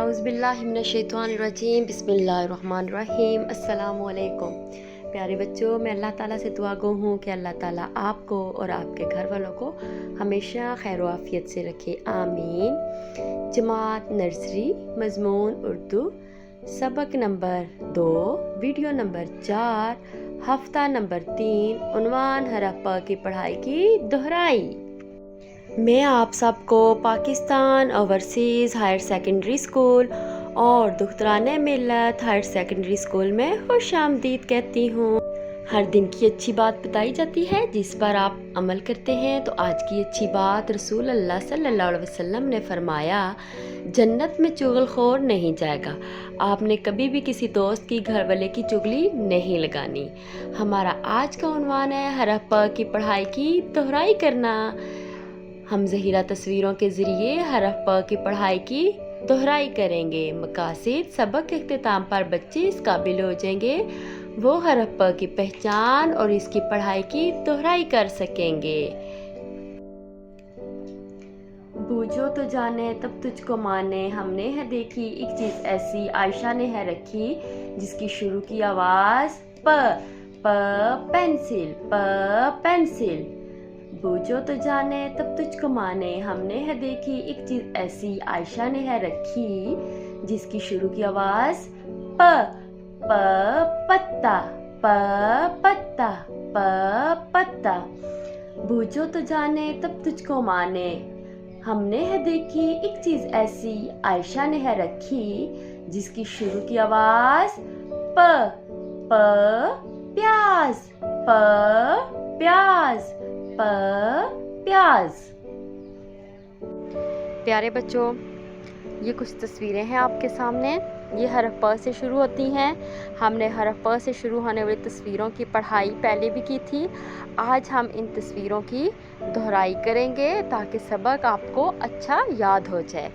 औज़ुबिल्लाहिमिनश्शैतानिर्रजीम बिस्मिल्लाहिर्रहमानिर्रहीम अस्सलामु अलैकुम। प्यारे बच्चों, मैं अल्लाह ताला से दुआ गो हूँ कि अल्लाह ताला आपको और आपके घर वालों को हमेशा खैर आफियत से रखे, आमीन। जमात नर्सरी मज़मून उर्दू, सबक नंबर 2, वीडियो नंबर 4, हफ्ता नंबर 3, उन्वान हरफ प की पढ़ाई की दोहराई। मैं आप सबको Pakistan overseas higher secondary school और दुख्तराने मिल्लत हायर सेकेंडरी स्कूल में खुश आमदीद कहती हूँ। हर दिन की अच्छी बात बताई जाती है जिस पर आप अमल करते हैं। तो आज की अच्छी बात, रसूल अल्लाह सल्लल्लाहु अलैहि वसल्लम ने फरमाया, जन्नत में चुगलखोर नहीं जाएगा। आपने कभी भी किसी दोस्त की घर वाले की चुगली नहीं लगानी। हमारा आज का उन्वान है हरफ प की पढ़ाई की दोहराई करना। हम ज़हीरा तस्वीरों के ज़रिए हरफ प की पढ़ाई की दोहराई करेंगे। मकासिद, सबक के इख्तिताम पर बच्चे इस काबिल हो जाएंगे वो हरफ प की पहचान और इसकी पढ़ाई की दोहराई कर सकेंगे। बूझो तो जाने तब तुझको माने, हमने है देखी एक चीज़ ऐसी, आयशा ने है रखी, जिसकी शुरू की आवाज़ प। Pencil, pencil. बूझो तो जाने तब तुझको माने, हमने है देखी एक चीज ऐसी, आयशा ने है रखी, जिसकी शुरू की आवाज प। पत्ता, पत्ता, पत्ता। बूझो तो जाने तब तुझको माने, हमने है देखी एक चीज ऐसी, आयशा ने है रखी, जिसकी शुरू की आवाज प। प्याज, प्याज, प्याज। प्यारे बच्चों, ये कुछ तस्वीरें हैं आपके सामने। ये हरफ प से शुरू होती हैं। हमने हरफ प से शुरू होने वाली तस्वीरों की पढ़ाई पहले भी की थी। आज हम इन तस्वीरों की दोहराई करेंगे ताकि सबक आपको अच्छा याद हो जाए।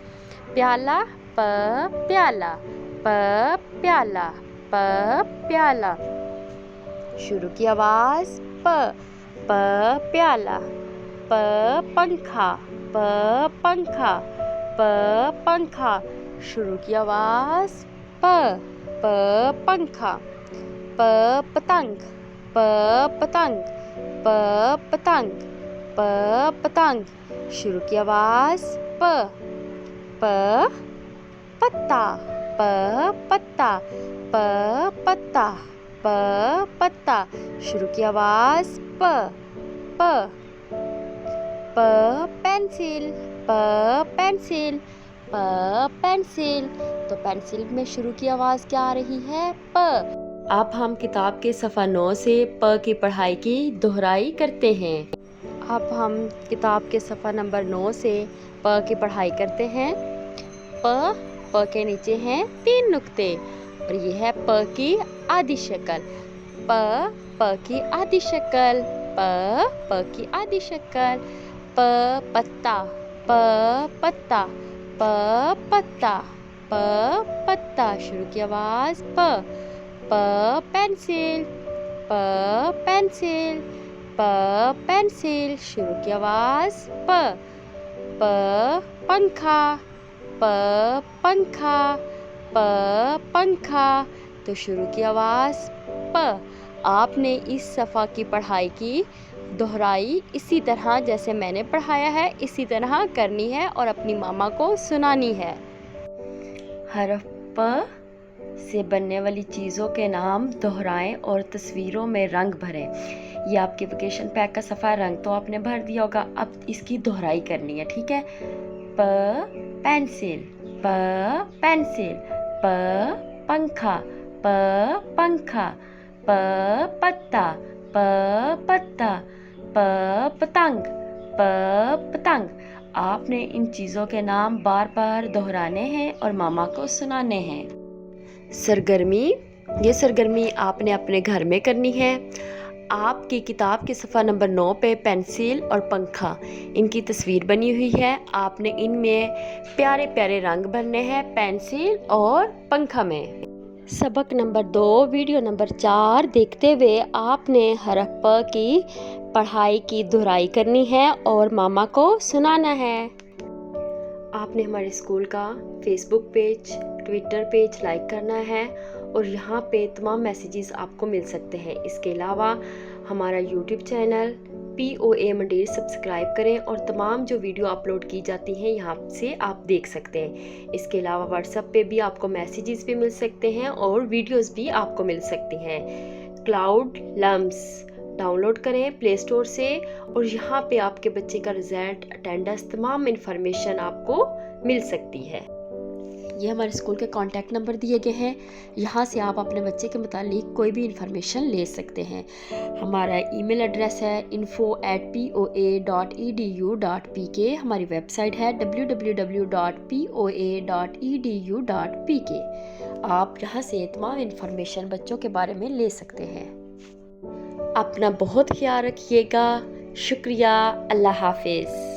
प्याला, प्याला, प्याला, प्याला। शुरू की आवाज प। प्याला। पंखा, पंखा, पंखा। शुरू की आवाज प। पंखा। पतंग, पतंग, पतंग, पतंग। शुरू की आवाज प। पत्ता, पत्ता, पत्ता, पत्ता। शुरू की आवाज प। Pencil, pencil, pencil. तो पेंसिल में शुरू की आवाज क्या आ रही है? प। अब हम किताब के सफ़ा 9 से प की पढ़ाई की दोहराई करते हैं। अब हम किताब के सफ़ा नंबर 9 से प की पढ़ाई करते हैं। प के नीचे हैं 3 नुक्ते और ये है प की आधी शक्ल। प की आधी शक्ल, प की आधी शक्ल। पत्ता, पत्ता, पत्ता, पत्ता। शुरू की आवाज प। Pencil, pencil, pencil. शुरू की आवाज प। पंखा, पंखा, पंखा। तो शुरू की आवाज प। आपने इस सफ़ा की पढ़ाई की दोहराई इसी तरह जैसे मैंने पढ़ाया है इसी तरह करनी है और अपनी मामा को सुनानी है। हरफ प से बनने वाली चीज़ों के नाम दोहराएं और तस्वीरों में रंग भरें। ये आपके वेकेशन पैक का सफ़ा रंग तो आपने भर दिया होगा, अब इसकी दोहराई करनी है, ठीक है। पेंसिल, पेंसिल, पंखा, पंखा, पत्ता, पत्ता, पतंग, पतंग। आपने इन चीज़ों के नाम बार बार दोहराने हैं और मामा को सुनाने हैं। सरगर्मी, ये सरगर्मी आपने अपने घर में करनी है। आपकी किताब के सफ़ा नंबर 9 पे पेंसिल और पंखा, इनकी तस्वीर बनी हुई है। आपने इनमें प्यारे प्यारे रंग भरने हैं पेंसिल और पंखा में। सबक नंबर 2, वीडियो नंबर 4 देखते हुए आपने हरफ प की पढ़ाई की दोहराई करनी है और मामा को सुनाना है। آپ نے ہمارے اسکول کا فیس بک پیج، ٹویٹر پیج لائک کرنا ہے اور یہاں پہ تمام میسیجز آپ کو مل سکتے ہیں۔ اس کے علاوہ ہمارا یوٹیوب چینل POA منڈیر سبسکرائب کریں اور تمام جو ویڈیو اپلوڈ کی جاتی ہیں یہاں سے آپ دیکھ سکتے ہیں۔ اس کے علاوہ واٹس ایپ پہ بھی آپ کو میسیجز بھی مل سکتے ہیں اور ویڈیوز بھی آپ کو مل سکتی ہیں۔ کلاؤڈ لمس ڈاؤن لوڈ کریں پلے اسٹور سے اور یہاں پہ آپ کے بچے کا رزلٹ، اٹینڈنس، تمام انفارمیشن آپ کو مل سکتی ہے۔ یہ ہمارے اسکول کے کانٹیکٹ نمبر دیے گئے ہیں، یہاں سے آپ اپنے بچے کے متعلق کوئی بھی انفارمیشن لے سکتے ہیں۔ ہمارا ای میل ایڈریس ہے info@poa.edu.pk۔ ہماری ویب سائٹ ہے www.poa.edu.pk۔ آپ یہاں سے تمام انفارمیشن بچوں کے بارے میں لے سکتے ہیں۔ اپنا بہت خیال رکھیے گا۔ شکریہ۔ اللہ حافظ۔